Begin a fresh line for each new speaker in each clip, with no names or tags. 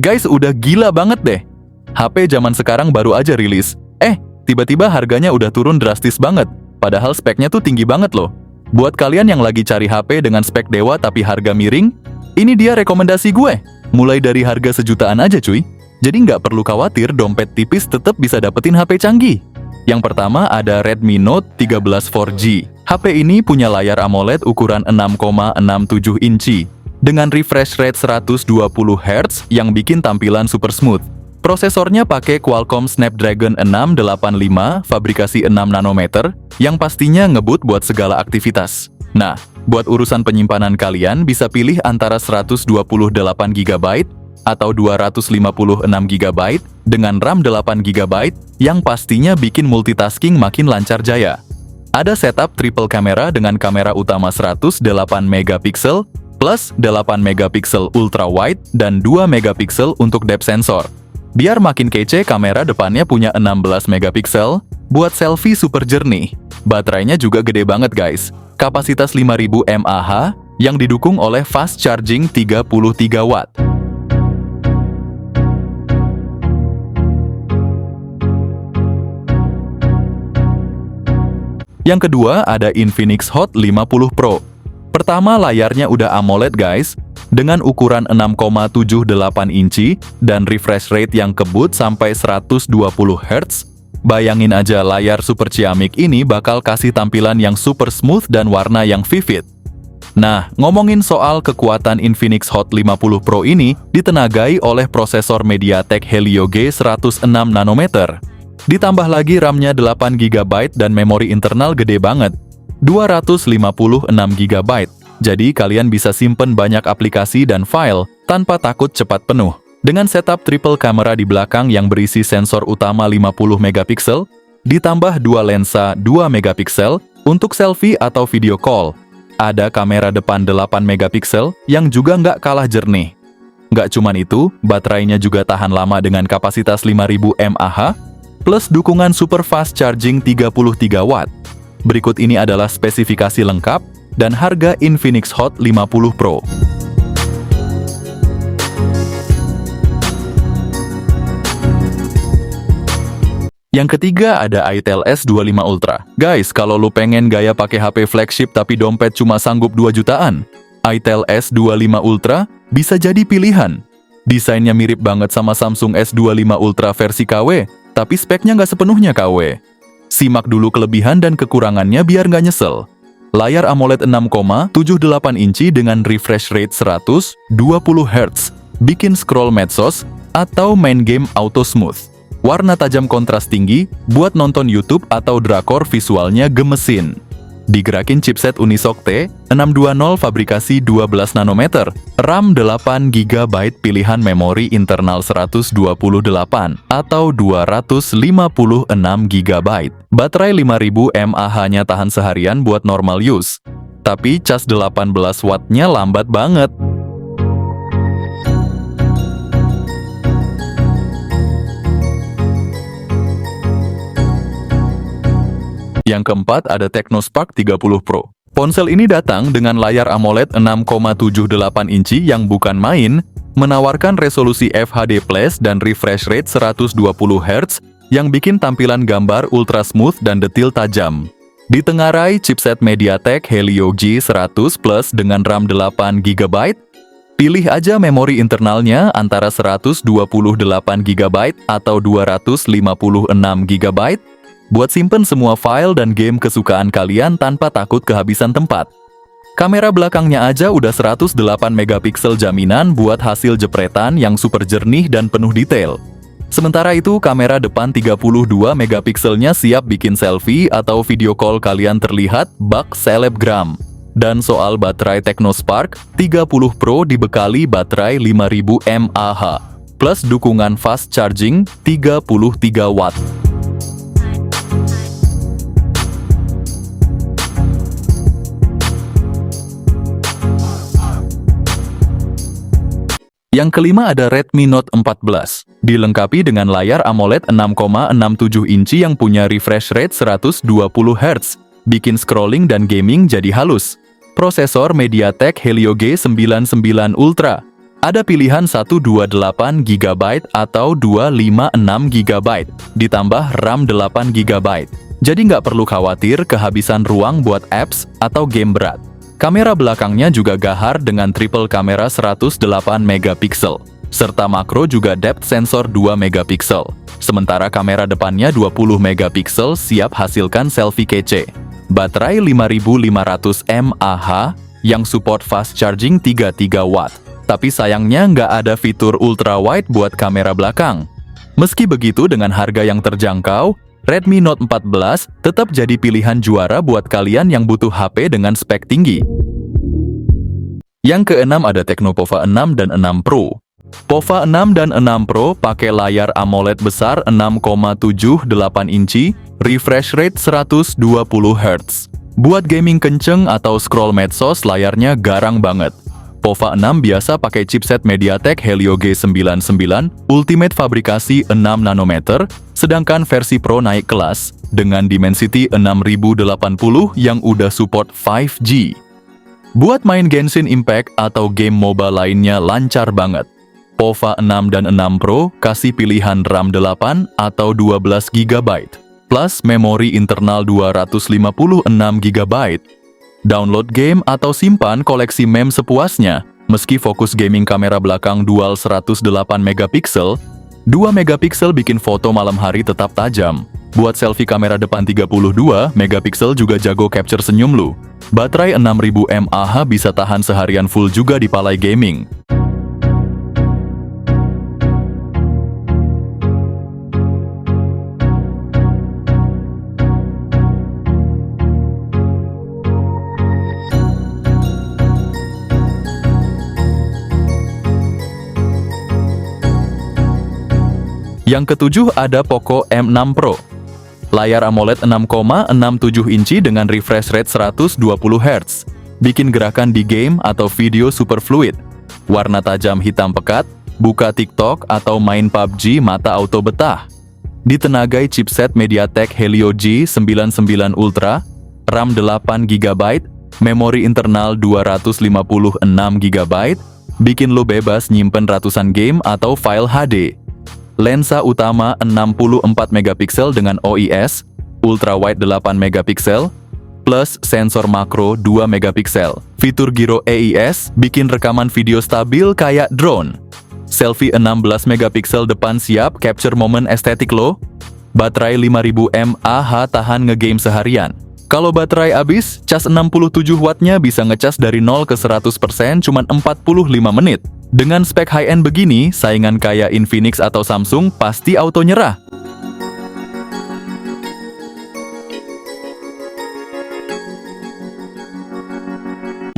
Guys, udah gila banget deh. HP zaman sekarang baru aja rilis. Tiba-tiba harganya udah turun drastis banget. Padahal speknya tuh tinggi banget loh. Buat kalian yang lagi cari HP dengan spek dewa tapi harga miring, ini dia rekomendasi gue. Mulai dari harga sejutaan aja cuy. Jadi nggak perlu khawatir dompet tipis tetap bisa dapetin HP canggih. Yang pertama ada Redmi Note 13 4G. HP ini punya layar AMOLED ukuran 6,67 inci dengan refresh rate 120 Hz yang bikin tampilan super smooth. Prosesornya pakai Qualcomm Snapdragon 685 fabrikasi 6 nanometer yang pastinya ngebut buat segala aktivitas. Nah, buat urusan penyimpanan kalian bisa pilih antara 128 GB atau 256 GB dengan RAM 8 GB yang pastinya bikin multitasking makin lancar jaya. Ada setup triple kamera dengan kamera utama 108 megapiksel plus 8 megapiksel ultra wide dan 2 megapiksel untuk depth sensor. Biar makin kece, kamera depannya punya 16 megapiksel buat selfie super jernih. Baterainya juga gede banget guys. Kapasitas 5000 mAh yang didukung oleh fast charging 33 watt. Yang kedua ada Infinix Hot 50 Pro. Pertama, layarnya udah AMOLED guys, dengan ukuran 6,78 inci dan refresh rate yang kebut sampai 120 Hz. Bayangin aja layar super ciamik ini bakal kasih tampilan yang super smooth dan warna yang vivid. Nah, ngomongin soal kekuatan Infinix Hot 50 Pro ini ditenagai oleh prosesor MediaTek Helio G106 nanometer. Ditambah lagi RAM-nya 8 GB dan memori internal gede banget, 256 GB. Jadi kalian bisa simpen banyak aplikasi dan file tanpa takut cepat penuh. Dengan setup triple kamera di belakang yang berisi sensor utama 50 megapiksel, ditambah dua lensa 2 megapiksel untuk selfie atau video call. Ada kamera depan 8 megapiksel yang juga nggak kalah jernih. Nggak cuman itu, baterainya juga tahan lama dengan kapasitas 5000 mAh, plus dukungan super fast charging 33 watt. Berikut ini adalah spesifikasi lengkap dan harga Infinix Hot 50 Pro. Yang ketiga ada Itel S25 Ultra. Guys, kalau lu pengen gaya pakai HP flagship tapi dompet cuma sanggup 2 jutaan, Itel S25 Ultra bisa jadi pilihan. Desainnya mirip banget sama Samsung S25 Ultra versi KW, tapi speknya nggak sepenuhnya KW. Simak dulu kelebihan dan kekurangannya biar nggak nyesel. Layar AMOLED 6,78 inci dengan refresh rate 120 Hz, bikin scroll medsos atau main game auto smooth. Warna tajam kontras tinggi, buat nonton YouTube atau drakor visualnya gemesin. Digerakin chipset Unisoc T620 fabrikasi 12 nanometer, RAM 8 GB pilihan memori internal 128 atau 256 GB. Baterai 5000 mAh-nya tahan seharian buat normal use. Tapi cas 18 watt-nya lambat banget. Yang keempat ada Technospark 30 Pro. Ponsel ini datang dengan layar AMOLED 6,78 inci yang bukan main, menawarkan resolusi FHD+ dan refresh rate 120 Hz yang bikin tampilan gambar ultra smooth dan detil tajam. Ditengarai chipset MediaTek Helio G100 Plus dengan RAM 8 GB. Pilih aja memori internalnya antara 128 GB atau 256 GB. Buat simpen semua file dan game kesukaan kalian tanpa takut kehabisan tempat. Kamera belakangnya aja udah 108 megapiksel jaminan buat hasil jepretan yang super jernih dan penuh detail. Sementara itu, kamera depan 32 megapikselnya siap bikin selfie atau video call kalian terlihat bak selebgram. Dan soal baterai Technospark, 30 Pro dibekali baterai 5000 mAh, plus dukungan fast charging 33 watt. Yang kelima ada Redmi Note 14. Dilengkapi dengan layar AMOLED 6,67 inci yang punya refresh rate 120 Hz, bikin scrolling dan gaming jadi halus. Prosesor MediaTek Helio G99 Ultra. Ada pilihan 128GB atau 256GB, ditambah RAM 8GB. Jadi nggak perlu khawatir kehabisan ruang buat apps atau game berat. Kamera belakangnya juga gahar dengan triple kamera 108MP, serta makro juga depth sensor 2MP. Sementara kamera depannya 20MP siap hasilkan selfie kece. Baterai 5500 mAh yang support fast charging 33 watt. Tapi sayangnya nggak ada fitur ultra wide buat kamera belakang. Meski begitu, dengan harga yang terjangkau, Redmi Note 14 tetap jadi pilihan juara buat kalian yang butuh HP dengan spek tinggi. Yang keenam ada Tecno Pova 6 dan 6 Pro. Pova 6 dan 6 Pro pakai layar AMOLED besar 6,78 inci, refresh rate 120Hz. Buat gaming kenceng atau scroll medsos, layarnya garang banget. Pova 6 biasa pakai chipset MediaTek Helio G99 Ultimate fabrikasi 6 nanometer, sedangkan versi Pro naik kelas dengan Dimensity 6080 yang udah support 5G. Buat main Genshin Impact atau game MOBA lainnya lancar banget. Pova 6 dan 6 Pro kasih pilihan RAM 8 atau 12GB, plus memori internal 256GB. Download game atau simpan koleksi meme sepuasnya. Meski fokus gaming, kamera belakang dual 108MP, 2MP bikin foto malam hari tetap tajam. Buat selfie, kamera depan 32MP juga jago capture senyum lu. Baterai 6000 mAh bisa tahan seharian full juga di palai gaming. Yang ketujuh ada Poco M6 Pro. Layar AMOLED 6,67 inci dengan refresh rate 120Hz. Bikin gerakan di game atau video super fluid. Warna tajam hitam pekat, buka TikTok atau main PUBG mata auto betah. Ditenagai chipset MediaTek Helio G99 Ultra, RAM 8GB, memori internal 256GB, bikin lo bebas nyimpen ratusan game atau file HD. Lensa utama 64MP dengan OIS, ultra wide 8MP, plus sensor makro 2MP. Fitur Gyro AIS bikin rekaman video stabil kayak drone. Selfie 16MP depan siap capture momen estetik lo. Baterai 5000 mAh tahan ngegame seharian. Kalau baterai habis, cas 67 wattnya bisa ngecas dari 0 ke 100% cuma 45 menit. Dengan spek high-end begini, saingan kayak Infinix atau Samsung pasti auto nyerah.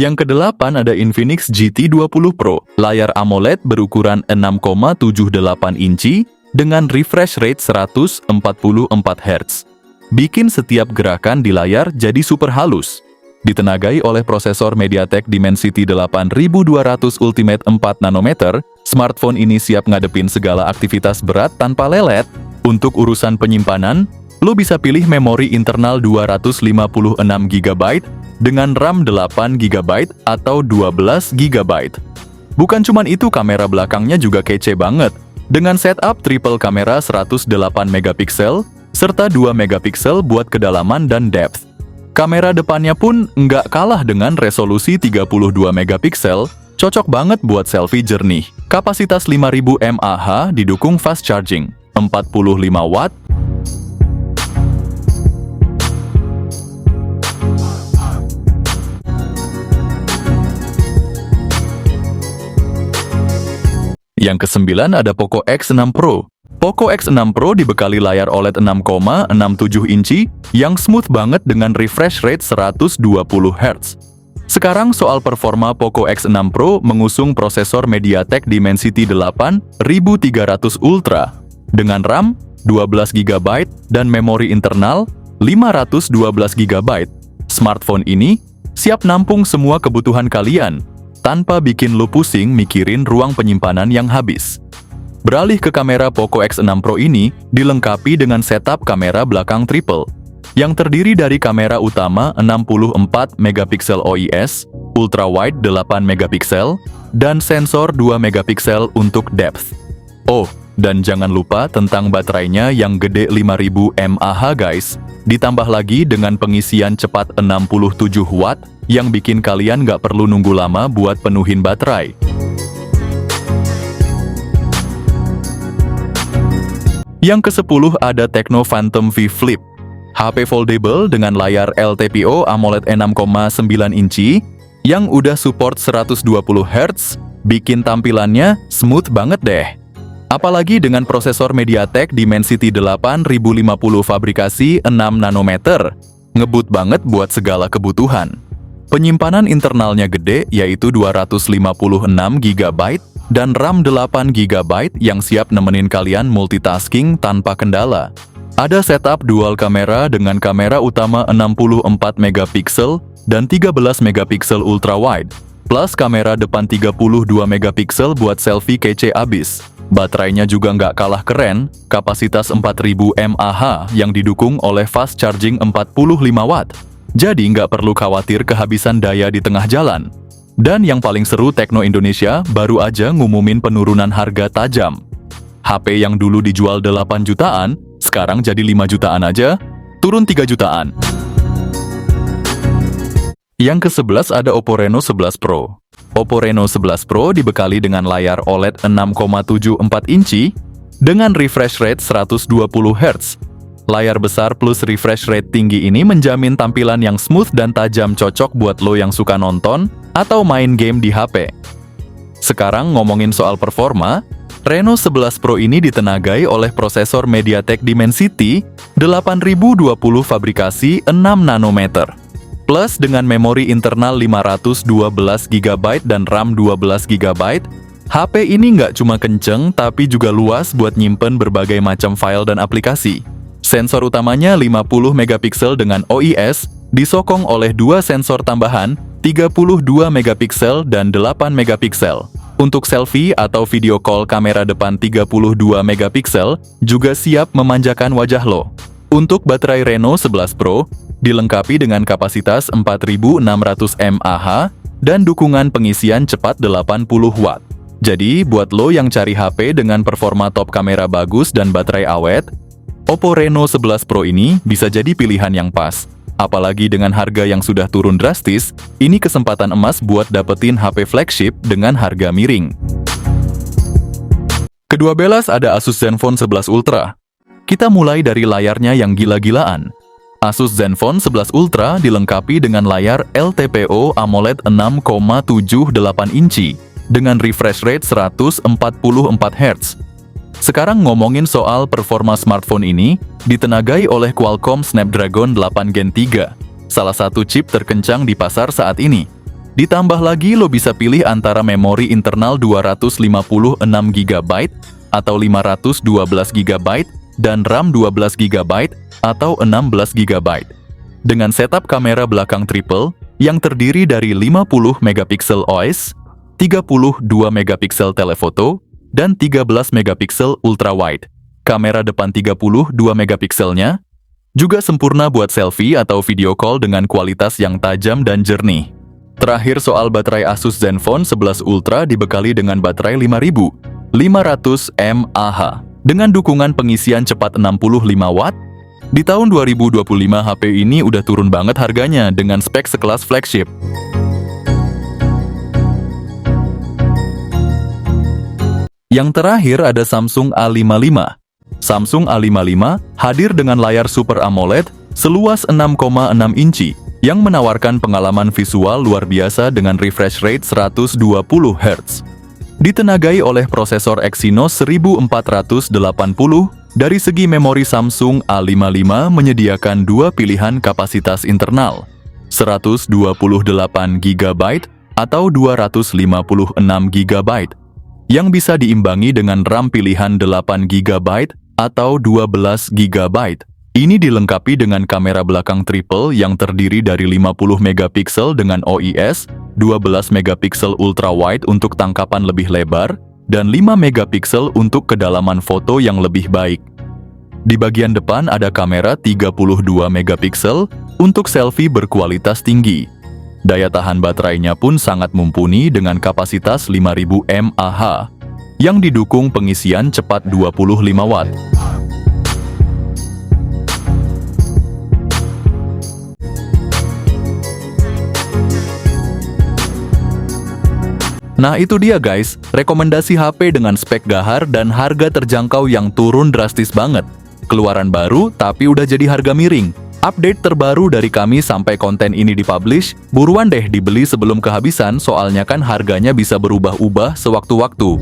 Yang kedelapan ada Infinix GT20 Pro. Layar AMOLED berukuran 6,78 inci dengan refresh rate 144Hz. Bikin setiap gerakan di layar jadi super halus. Ditenagai oleh prosesor MediaTek Dimensity 8200 Ultimate 4 nanometer, smartphone ini siap ngadepin segala aktivitas berat tanpa lelet. Untuk urusan penyimpanan, lo bisa pilih memori internal 256GB dengan RAM 8GB atau 12GB. Bukan cuman itu, kamera belakangnya juga kece banget. Dengan setup triple kamera 108MP serta 2MP buat kedalaman dan depth. Kamera depannya pun nggak kalah dengan resolusi 32MP, cocok banget buat selfie jernih. Kapasitas 5000 mAh didukung fast charging, 45 watt. Yang kesembilan ada Poco X6 Pro. Poco X6 Pro dibekali layar OLED 6,67 inci yang smooth banget dengan refresh rate 120Hz. Sekarang soal performa, Poco X6 Pro mengusung prosesor MediaTek Dimensity 8300 Ultra dengan RAM 12GB dan memori internal 512GB. Smartphone ini siap nampung semua kebutuhan kalian tanpa bikin lo pusing mikirin ruang penyimpanan yang habis. Beralih ke kamera, Poco X6 Pro ini dilengkapi dengan setup kamera belakang triple, yang terdiri dari kamera utama 64MP OIS, ultra wide 8MP, dan sensor 2 megapiksel untuk depth. Oh, dan jangan lupa tentang baterainya yang gede 5000 mAh guys. Ditambah lagi dengan pengisian cepat 67 watt yang bikin kalian nggak perlu nunggu lama buat penuhin baterai. Yang ke-10 ada Tecno Phantom V Flip. HP foldable dengan layar LTPO AMOLED 6,9 inci yang udah support 120 Hz, bikin tampilannya smooth banget deh. Apalagi dengan prosesor MediaTek Dimensity 8050 fabrikasi 6 nanometer, ngebut banget buat segala kebutuhan. Penyimpanan internalnya gede, yaitu 256 GB dan RAM 8 GB yang siap nemenin kalian multitasking tanpa kendala. Ada setup dual kamera dengan kamera utama 64 megapiksel dan 13 megapiksel ultrawide, plus kamera depan 32 megapiksel buat selfie kece abis. Baterainya juga nggak kalah keren, kapasitas 4000 mAh yang didukung oleh fast charging 45 watt. Jadi nggak perlu khawatir kehabisan daya di tengah jalan. Dan yang paling seru, Tecno Indonesia baru aja ngumumin penurunan harga tajam. HP yang dulu dijual 8 jutaan, sekarang jadi 5 jutaan aja, turun 3 jutaan. Yang ke-11 ada Oppo Reno 11 Pro. Oppo Reno 11 Pro dibekali dengan layar OLED 6,74 inci dengan refresh rate 120 Hz. Layar besar plus refresh rate tinggi ini menjamin tampilan yang smooth dan tajam, cocok buat lo yang suka nonton atau main game di HP. Sekarang ngomongin soal performa, Reno 11 Pro ini ditenagai oleh prosesor MediaTek Dimensity 8020 fabrikasi 6 nanometer. Plus dengan memori internal 512 GB dan RAM 12 GB, HP ini nggak cuma kenceng tapi juga luas buat nyimpen berbagai macam file dan aplikasi. Sensor utamanya 50 megapiksel dengan OIS, disokong oleh dua sensor tambahan 32 megapiksel dan 8 megapiksel. Untuk selfie atau video call, kamera depan 32 megapiksel juga siap memanjakan wajah lo. Untuk baterai Reno 11 Pro, dilengkapi dengan kapasitas 4600 mAh dan dukungan pengisian cepat 80 watt. Jadi, buat lo yang cari HP dengan performa top, kamera bagus, dan baterai awet, Oppo Reno 11 Pro ini bisa jadi pilihan yang pas. Apalagi dengan harga yang sudah turun drastis, ini kesempatan emas buat dapetin HP flagship dengan harga miring. Kedua belas ada Asus Zenfone 11 Ultra. Kita mulai dari layarnya yang gila-gilaan. Asus Zenfone 11 Ultra dilengkapi dengan layar LTPO AMOLED 6,78 inci dengan refresh rate 144 Hz. Sekarang ngomongin soal performa smartphone ini, ditenagai oleh Qualcomm Snapdragon 8 Gen 3, salah satu chip terkencang di pasar saat ini. Ditambah lagi lo bisa pilih antara memori internal 256 GB atau 512 GB dan RAM 12 GB atau 16 GB. Dengan setup kamera belakang triple yang terdiri dari 50 megapiksel OIS, 32 megapiksel telefoto, dan 13 megapiksel ultrawide. Kamera depan 32 megapikselnya juga sempurna buat selfie atau video call dengan kualitas yang tajam dan jernih. Terakhir soal baterai, Asus Zenfone 11 Ultra dibekali dengan baterai 5500 mAh dengan dukungan pengisian cepat 65 watt. Di tahun 2025 HP ini udah turun banget harganya dengan spek sekelas flagship. Yang terakhir ada Samsung A55. Samsung A55 hadir dengan layar Super AMOLED seluas 6,6 inci yang menawarkan pengalaman visual luar biasa dengan refresh rate 120 Hz. Ditenagai oleh prosesor Exynos 1480, dari segi memori Samsung A55 menyediakan dua pilihan kapasitas internal, 128 GB atau 256 GB. Yang bisa diimbangi dengan RAM pilihan 8 GB atau 12 GB. Ini dilengkapi dengan kamera belakang triple yang terdiri dari 50 megapiksel dengan OIS, 12 megapiksel ultrawide untuk tangkapan lebih lebar, dan 5 megapiksel untuk kedalaman foto yang lebih baik. Di bagian depan ada kamera 32 megapiksel untuk selfie berkualitas tinggi. Daya tahan baterainya pun sangat mumpuni dengan kapasitas 5000 mAh yang didukung pengisian cepat 25 watt. Nah itu dia guys, rekomendasi HP dengan spek gahar dan harga terjangkau yang turun drastis banget. Keluaran baru tapi udah jadi harga miring. Update terbaru dari kami sampai konten ini dipublish, buruan deh dibeli sebelum kehabisan soalnya kan harganya bisa berubah-ubah sewaktu-waktu.